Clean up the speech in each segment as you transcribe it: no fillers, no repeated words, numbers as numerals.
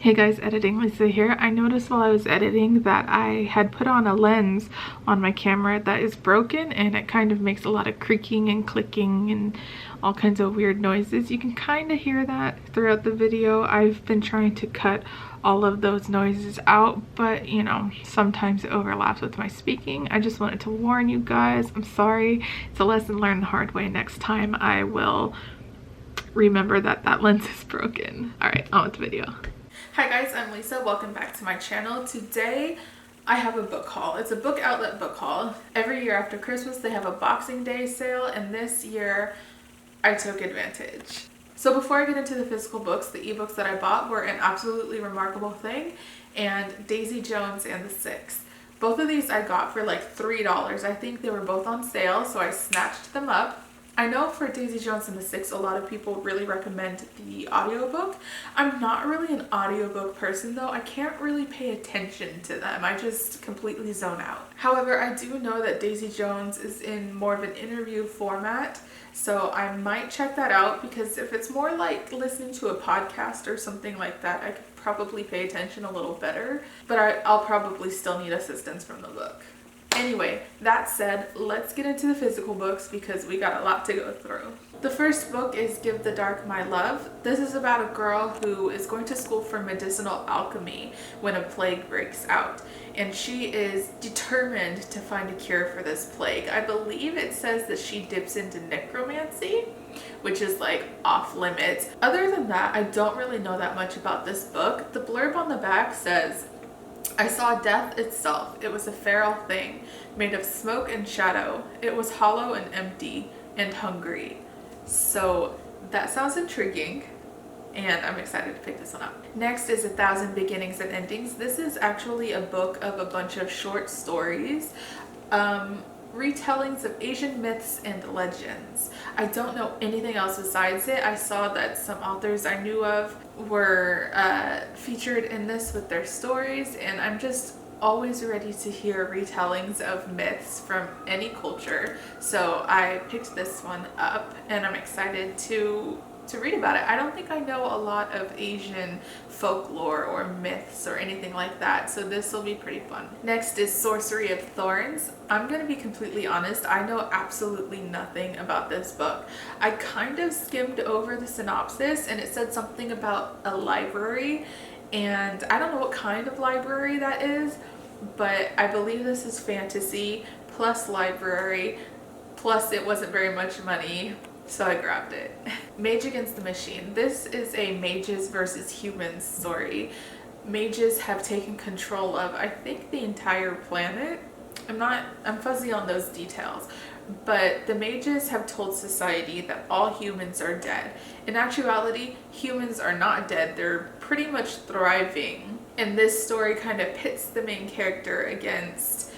Hey guys, Editing Lisa here. I noticed while I was editing that I had put on a lens on my camera that is broken, and it kind of makes a lot of creaking and clicking and all kinds of weird noises. You can kind of hear that throughout the video. I've been trying to cut all of those noises out, but you know, sometimes it overlaps with my speaking. I just wanted to warn you guys. I'm sorry. It's a lesson learned the hard way. Next time I will remember that that lens is broken. All right, on with the video. Hi guys, I'm Lisa. Welcome back to my channel. Today I have a book haul. It's a book outlet book haul. Every year after Christmas they have a Boxing Day sale, and this year I took advantage. So before I get into the physical books, the ebooks that I bought were an absolutely remarkable thing and Daisy Jones and the Six. Both of these I got for like $3. I think they were both on sale, so I snatched them up. I know for Daisy Jones and the Six, a lot of people really recommend the audiobook. I'm not really an audiobook person though. I can't really pay attention to them. I just completely zone out. However, I do know that Daisy Jones is in more of an interview format, so I might check that out, because if it's more like listening to a podcast or something like that, I could probably pay attention a little better, but I'll probably still need assistance from the book. Anyway, that said, let's get into the physical books because we got a lot to go through. The first book is Give the Dark My Love. This is about a girl who is going to school for medicinal alchemy when a plague breaks out, and she is determined to find a cure for this plague. I believe it says that she dips into necromancy, which is like off limits. Other than that, I don't really know that much about this book. The blurb on the back says, I saw death itself. It was a feral thing, made of smoke and shadow. It was hollow and empty and hungry. So that sounds intriguing, and I'm excited to pick this one up. Next is 1,000 Beginnings and Endings. This is actually a book of a bunch of short stories, retellings of Asian myths and legends. I don't know anything else besides it. I saw that some authors I knew of were featured in this with their stories, and I'm just always ready to hear retellings of myths from any culture. So I picked this one up, and I'm excited to read about it. I don't think I know a lot of Asian folklore or myths or anything like that, so this will be pretty fun. Next is Sorcery of Thorns. I'm gonna be completely honest, I know absolutely nothing about this book. I kind of skimmed over the synopsis, and it said something about a library, and I don't know what kind of library that is, but I believe this is fantasy plus library, plus it wasn't very much money, so I grabbed it. Mage Against the Machine. This is a mages versus humans story. Mages have taken control of, I think, the entire planet. I'm fuzzy on those details, but the mages have told society that all humans are dead. In actuality, humans are not dead. They're pretty much thriving. And this story kind of pits the main character against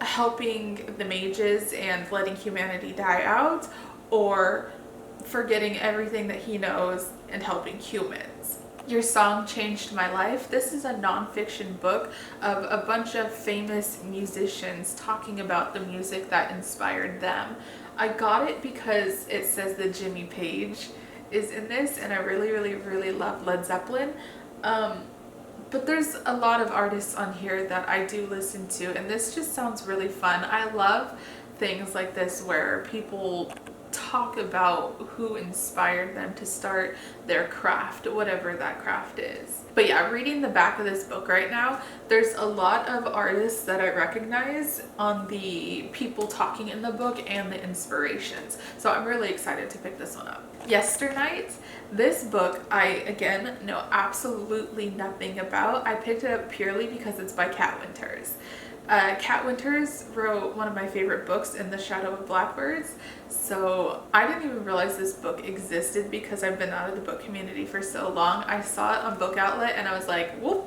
helping the mages and letting humanity die out, or forgetting everything that he knows and helping humans. Your Song Changed My Life. This is a nonfiction book of a bunch of famous musicians talking about the music that inspired them. I got it because it says that Jimmy Page is in this, and I really love Led Zeppelin. But there's a lot of artists on here that I do listen to, and this just sounds really fun. I love things like this where people talk about who inspired them to start their craft, whatever that craft is. But yeah, reading the back of this book right now, there's a lot of artists that I recognize on the people talking in the book and the inspirations. So I'm really excited to pick this one up. Yesternight. This book I, again, know absolutely nothing about. I picked it up purely because it's by Kat Winters. Kat Winters wrote one of my favorite books, In the Shadow of Blackbirds, so I didn't even realize this book existed because I've been out of the book community for so long. I saw it on Book Outlet and I was like, whoop,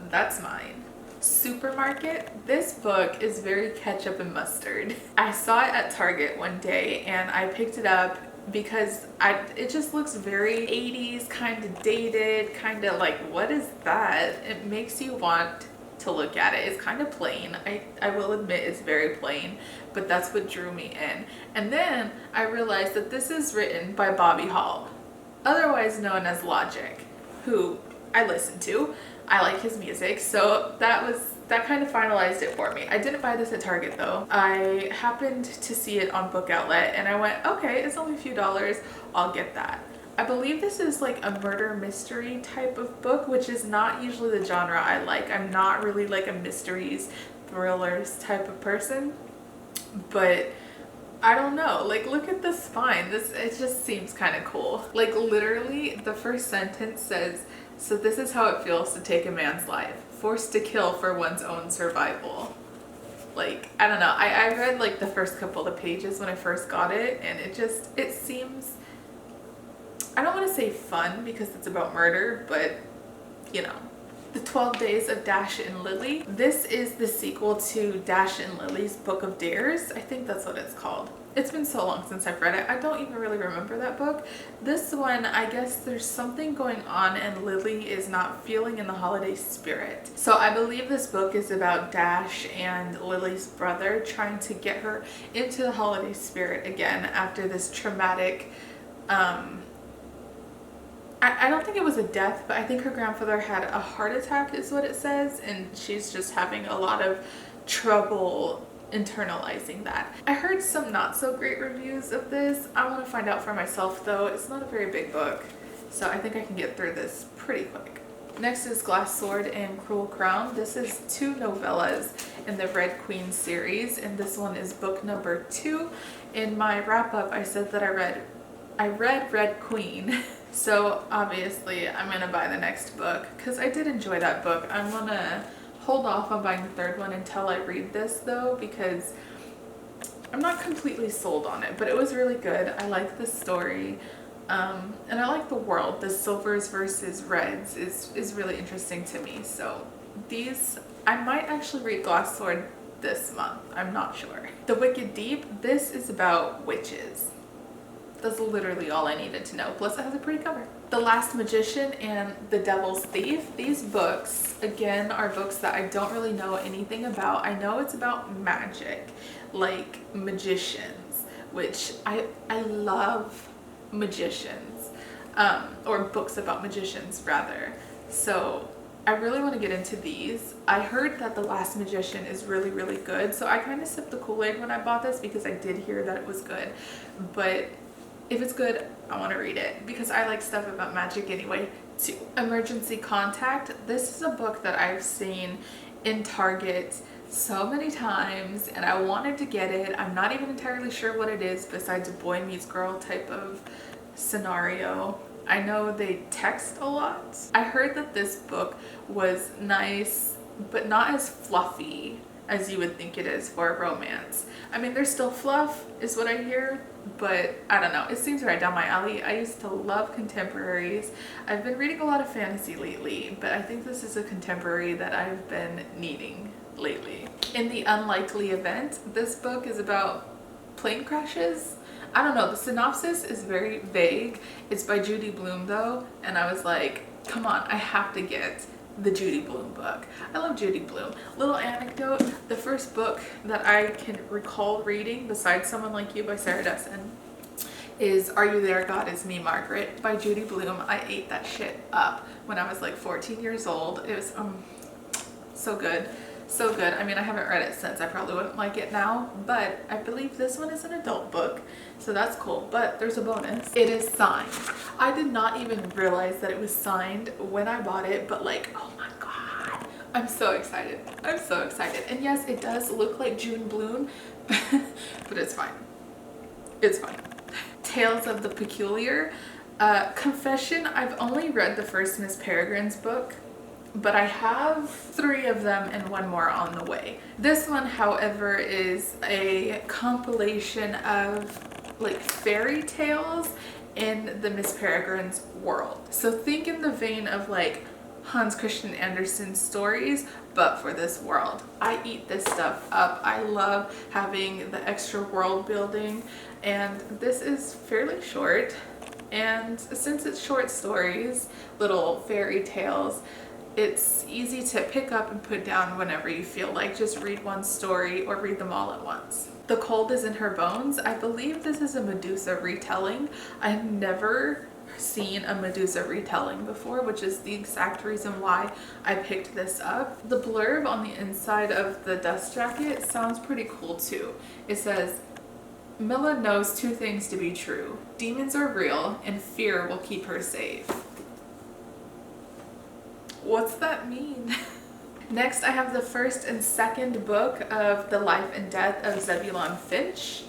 that's mine. Supermarket. This book is very ketchup and mustard. I saw it at Target one day and I picked it up because it just looks very 80s, kind of dated, kind of like, what is that? It makes you want to look at it. It's kind of plain. I will admit it's very plain, but that's what drew me in. And then I realized that this is written by Bobby Hall, otherwise known as Logic, who I listen to. I like his music, so that kind of finalized it for me. I didn't buy this at Target though. I happened to see it on Book Outlet and I went, okay, it's only a few dollars, I'll get that. I believe this is like a murder mystery type of book, which is not usually the genre I like. I'm not really like a mysteries, thrillers type of person, but I don't know, like look at the spine. It just seems kind of cool. Like literally the first sentence says, so this is how it feels to take a man's life, forced to kill for one's own survival. Like, I don't know, I read like the first couple of pages when I first got it, and it seems, I don't want to say fun because it's about murder, but you know. The 12 Days of Dash and Lily. This is the sequel to Dash and Lily's Book of Dares. I think that's what it's called. It's been so long since I've read it. I don't even really remember that book. This one, I guess there's something going on and Lily is not feeling in the holiday spirit. So I believe this book is about Dash and Lily's brother trying to get her into the holiday spirit again after this traumatic, I don't think it was a death, but I think her grandfather had a heart attack is what it says, and she's just having a lot of trouble internalizing that. I heard some not so great reviews of this. I want to find out for myself though. It's not a very big book, so I think I can get through this pretty quick. Next is Glass Sword and Cruel Crown. This is 2 novellas in the Red Queen series, and this one is book number 2. In my wrap up, I said that I read Red Queen. So obviously I'm gonna buy the next book because I did enjoy that book. I'm gonna hold off on buying the third one until I read this though, because I'm not completely sold on it, but it was really good. I like the story, and I like the world. The silvers versus reds is really interesting to me. So these, I might actually read Glass Sword this month. I'm not sure. The Wicked Deep. This is about witches. That's literally all I needed to know. Plus it has a pretty cover. The Last Magician and The Devil's Thief. These books, again, are books that I don't really know anything about. I know it's about magic, like magicians, which I love magicians, or books about magicians rather. So I really want to get into these. I heard that The Last Magician is really, really good. So I kind of sipped the Kool-Aid when I bought this because I did hear that it was good. But if it's good, I want to read it because I like stuff about magic anyway too. Emergency Contact. This is a book that I've seen in Target so many times and I wanted to get it. I'm not even entirely sure what it is besides a boy meets girl type of scenario. I know they text a lot. I heard that this book was nice, but not as fluffy as you would think it is for a romance. I mean, there's still fluff is what I hear, but I don't know. It seems right down my alley. I used to love contemporaries. I've been reading a lot of fantasy lately, but I think this is a contemporary that I've been needing lately. In the Unlikely Event, this book is about plane crashes. I don't know, the synopsis is very vague. It's by Judy Blume though, and I was like, come on, I have to get the Judy Blume book. I love Judy Blume. Little anecdote, the first book that I can recall reading besides Someone Like You by Sarah Dessen is Are You There, God Is Me, Margaret by Judy Blume. I ate that shit up when I was like 14 years old. It was so good. So good. I mean, I haven't read it since. I probably wouldn't like it now, but I believe this one is an adult book, so that's cool. But there's a bonus. It is signed. I did not even realize that it was signed when I bought it, but like, oh my god, I'm so excited. I'm so excited. And yes, it does look like June Bloom, but it's fine. It's fine. Tales of the Peculiar. Confession, I've only read the first Miss Peregrine's book, but I have 3 of them and 1 more on the way. This one, however, is a compilation of like fairy tales in the Miss Peregrine's world. So think in the vein of like Hans Christian Andersen's stories, but for this world. I eat this stuff up. I love having the extra world building, and this is fairly short. And since it's short stories, little fairy tales, it's easy to pick up and put down whenever you feel like. Just read one story or read them all at once. The Cold Is in Her Bones. I believe this is a Medusa retelling. I've never seen a Medusa retelling before, which is the exact reason why I picked this up. The blurb on the inside of the dust jacket sounds pretty cool too. It says, Milla knows two things to be true. Demons are real, and fear will keep her safe. What's that mean? Next, I have the first and second book of The Life and Death of Zebulon Finch.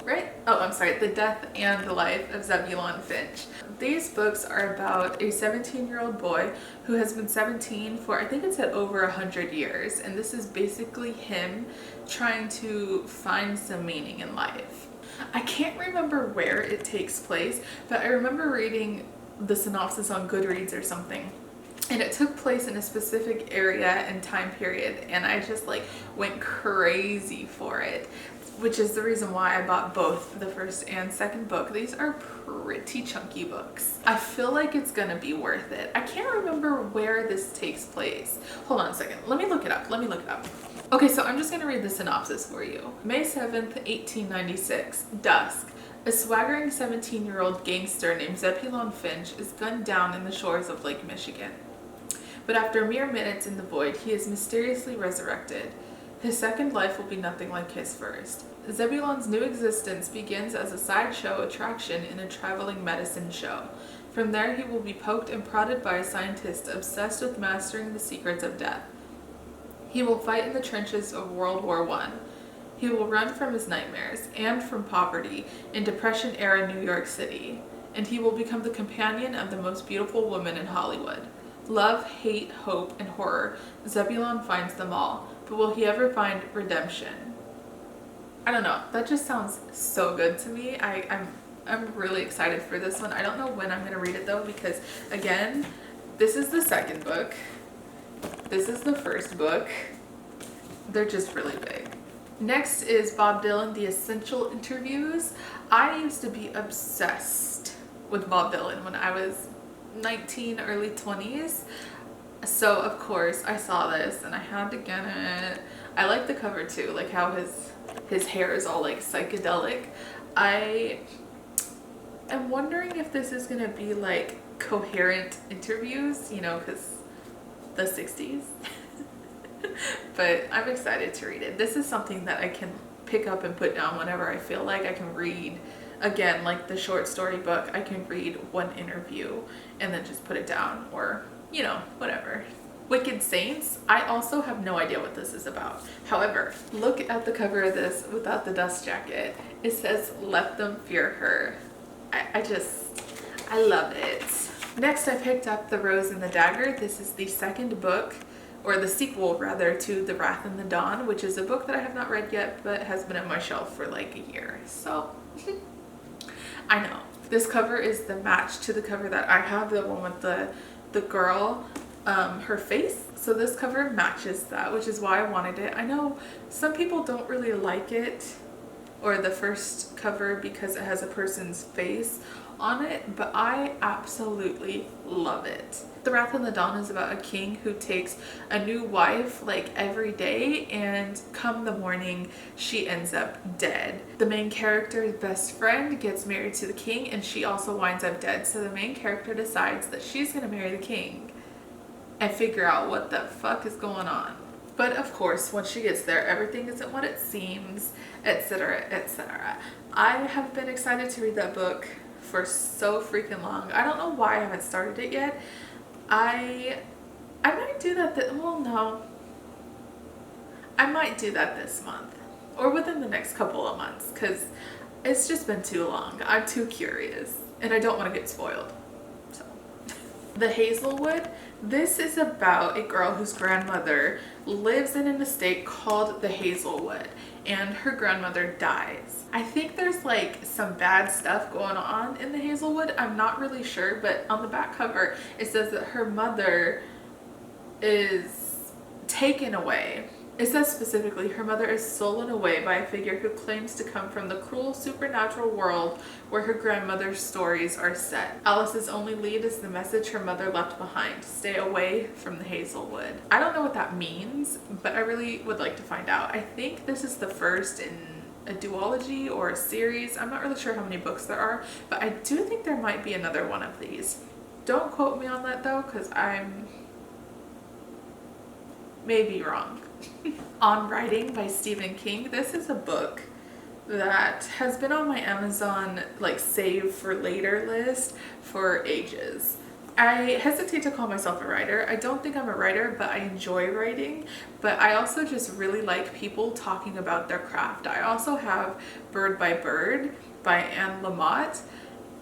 Right? Oh, I'm sorry. The Death and the Life of Zebulon Finch. These books are about a 17-year-old boy who has been 17 for, I think it said, over 100 years. And this is basically him trying to find some meaning in life. I can't remember where it takes place, but I remember reading the synopsis on Goodreads or something. And it took place in a specific area and time period, and I just like went crazy for it, which is the reason why I bought both the first and second book. These are pretty chunky books. I feel like it's gonna be worth it. I can't remember where this takes place. Hold on a second. Let me look it up. Okay, so I'm just gonna read the synopsis for you. May 7th, 1896, dusk. A swaggering 17-year-old gangster named Zebulon Finch is gunned down in the shores of Lake Michigan. But after mere minutes in the void, he is mysteriously resurrected. His second life will be nothing like his first. Zebulon's new existence begins as a sideshow attraction in a traveling medicine show. From there, he will be poked and prodded by a scientist obsessed with mastering the secrets of death. He will fight in the trenches of World War I. He will run from his nightmares and from poverty in Depression-era New York City. And he will become the companion of the most beautiful woman in Hollywood. Love, hate, hope, and horror, Zebulon finds them all. But will he ever find redemption? I don't know. That just sounds so good to me. I'm really excited for this one. I don't know when I'm going to read it though, because again, this is the second book. This is the first book. They're just really big. Next is Bob Dylan, The Essential Interviews. I used to be obsessed with Bob Dylan when I was 19, early 20s. So of course I saw this and I had to get it. I like the cover too, like how his hair is all like psychedelic. I am wondering if this is gonna be like coherent interviews, you know, because the 60s. But I'm excited to read it. This is something that I can pick up and put down whenever I feel like. I can read, again, like the short story book, I can read one interview and then just put it down, or, you know, whatever. Wicked Saints, I also have no idea what this is about. However, look at the cover of this without the dust jacket. It says, "Let them fear her." I love it. Next, I picked up The Rose and the Dagger. This is the second book, or the sequel rather, to The Wrath and the Dawn, which is a book that I have not read yet, but has been on my shelf for like a year. So, I know. This cover is the match to the cover that I have, the one with the girl, her face. So this cover matches that, which is why I wanted it. I know some people don't really like it, or the first cover, because it has a person's face on it, but I absolutely love it. The Wrath and the Dawn is about a king who takes a new wife like every day, and come the morning she ends up dead. The main character's best friend gets married to the king, and she also winds up dead. So the main character decides that she's gonna marry the king and figure out what the fuck is going on. But of course, once she gets there, everything isn't what it seems, etc., etc. I have been excited to read that book for so freaking long. I don't know why I haven't started it yet. I might do that well, no. I might do that this month, or within the next couple of months, because it's just been too long. I'm too curious, and I don't want to get spoiled. So, The Hazelwood. This is about a girl whose grandmother lives in an estate called the Hazelwood, and her grandmother dies. I think there's like some bad stuff going on in the Hazelwood. I'm not really sure, but on the back cover it says that her mother is taken away. It says specifically, her mother is stolen away by a figure who claims to come from the cruel supernatural world where her grandmother's stories are set. Alice's only lead is the message her mother left behind: stay away from the Hazelwood. I don't know what that means, but I really would like to find out. I think this is the first in a duology or a series. I'm not really sure how many books there are, but I do think there might be another one of these. Don't quote me on that though, because I'm maybe wrong. On Writing by Stephen King. This is a book that has been on my Amazon like save for later list for ages. I hesitate to call myself a writer. I don't think I'm a writer, but I enjoy writing. But I also just really like people talking about their craft. I also have Bird by Bird by Anne Lamott,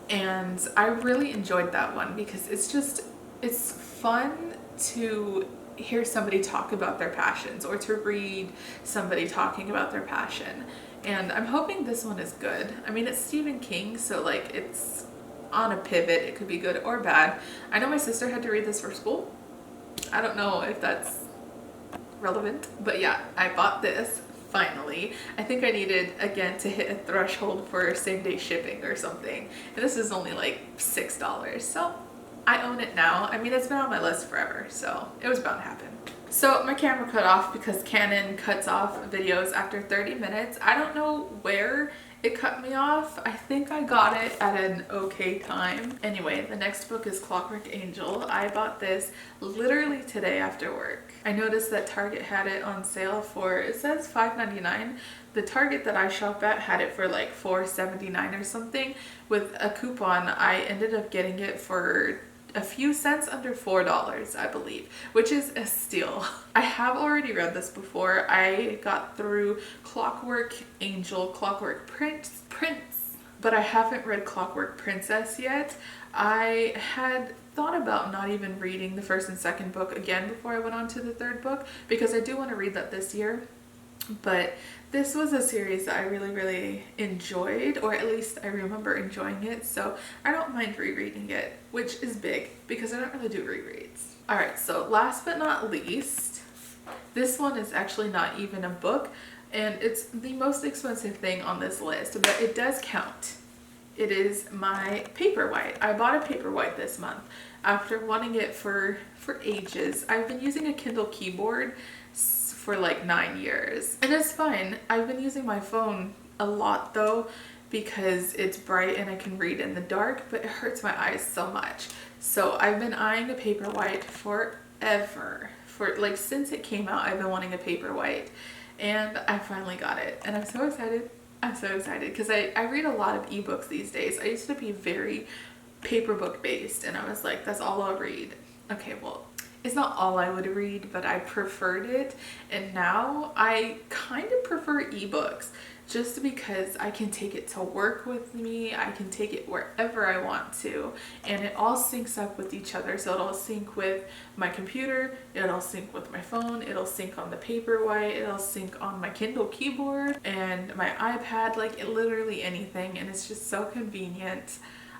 and I really enjoyed that one because it's fun to hear somebody talk about their passions or to read somebody talking about their passion. And I'm hoping this one is good. I mean, it's Stephen King, so like it's on a pivot. It could be good or bad. I know my sister had to read this for school. I don't know if that's relevant, but yeah, I bought this finally. I think I needed again to hit a threshold for same day shipping or something. And this is only like $6. So I own it now. I mean, it's been on my list forever, so it was bound to happen. So my camera cut off because Canon cuts off videos after 30 minutes. I don't know where it cut me off. I think I got it at an okay time. Anyway, the next book is Clockwork Angel. I bought this literally today after work. I noticed that Target had it on sale for, it says $5.99. The Target that I shop at had it for like $4.79 or something. With a coupon, I ended up getting it for a few cents under $4, I believe, which is a steal. I have already read this before. I got through Clockwork Angel, Clockwork Prince, but I haven't read Clockwork Princess yet. I had thought about not even reading the first and second book again before I went on to the third book because I do want to read that this year. But this was a series that I really enjoyed, or at least I remember enjoying it, so I don't mind rereading it, which is big because I don't really do rereads. Alright, so last but not least, this one is actually not even a book, and it's the most expensive thing on this list, but it does count. It is my Paperwhite. I bought a Paperwhite this month after wanting it for ages. I've been using a Kindle keyboard for like 9 years, and it's fine. I've been using my phone a lot though because it's bright and I can read in the dark, but it hurts my eyes so much. So I've been eyeing a Paperwhite forever. For like since it came out, I've been wanting a Paperwhite, and I finally got it, and I'm so excited. I'm so excited because I read a lot of ebooks these days. I used to be very paper book based, and I was like, that's all I'll read. Okay, well, it's not all I would read, but I preferred it, and now I kind of prefer ebooks just because I can take it to work with me. I can take it wherever I want to, and it all syncs up with each other. So it'll sync with my computer, it'll sync with my phone, it'll sync on the Paperwhite, it'll sync on my Kindle keyboard and my iPad, like literally anything, and it's just so convenient.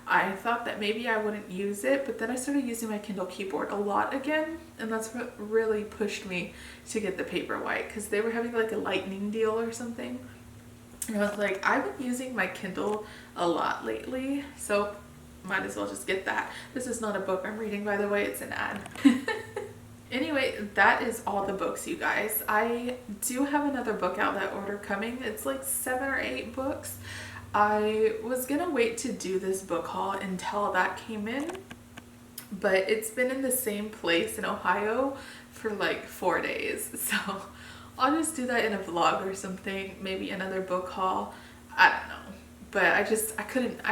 I thought that maybe I wouldn't use it, but then I started using my Kindle keyboard a lot again, and that's what really pushed me to get the Paperwhite, because they were having like a lightning deal or something. And I was like, I've been using my Kindle a lot lately, so might as well just get that. This is not a book I'm reading, by the way, it's an ad. Anyway, that is all the books, you guys. I do have another book outlet order coming. It's like 7 or 8 books. I was gonna wait to do this book haul until that came in, but it's been in the same place in Ohio for like 4 days, so I'll just do that in a vlog or something, maybe another book haul. I don't know, but I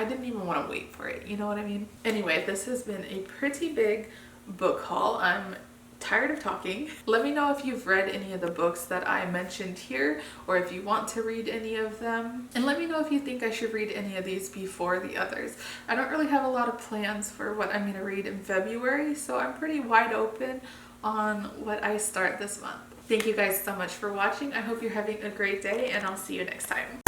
didn't even want to wait for it, you know what I mean? Anyway, this has been a pretty big book haul. I'm tired of talking. Let me know if you've read any of the books that I mentioned here, or if you want to read any of them, and let me know if you think I should read any of these before the others. I don't really have a lot of plans for what I'm going to read in February, so I'm pretty wide open on what I start this month. Thank you guys so much for watching. I hope you're having a great day, and I'll see you next time.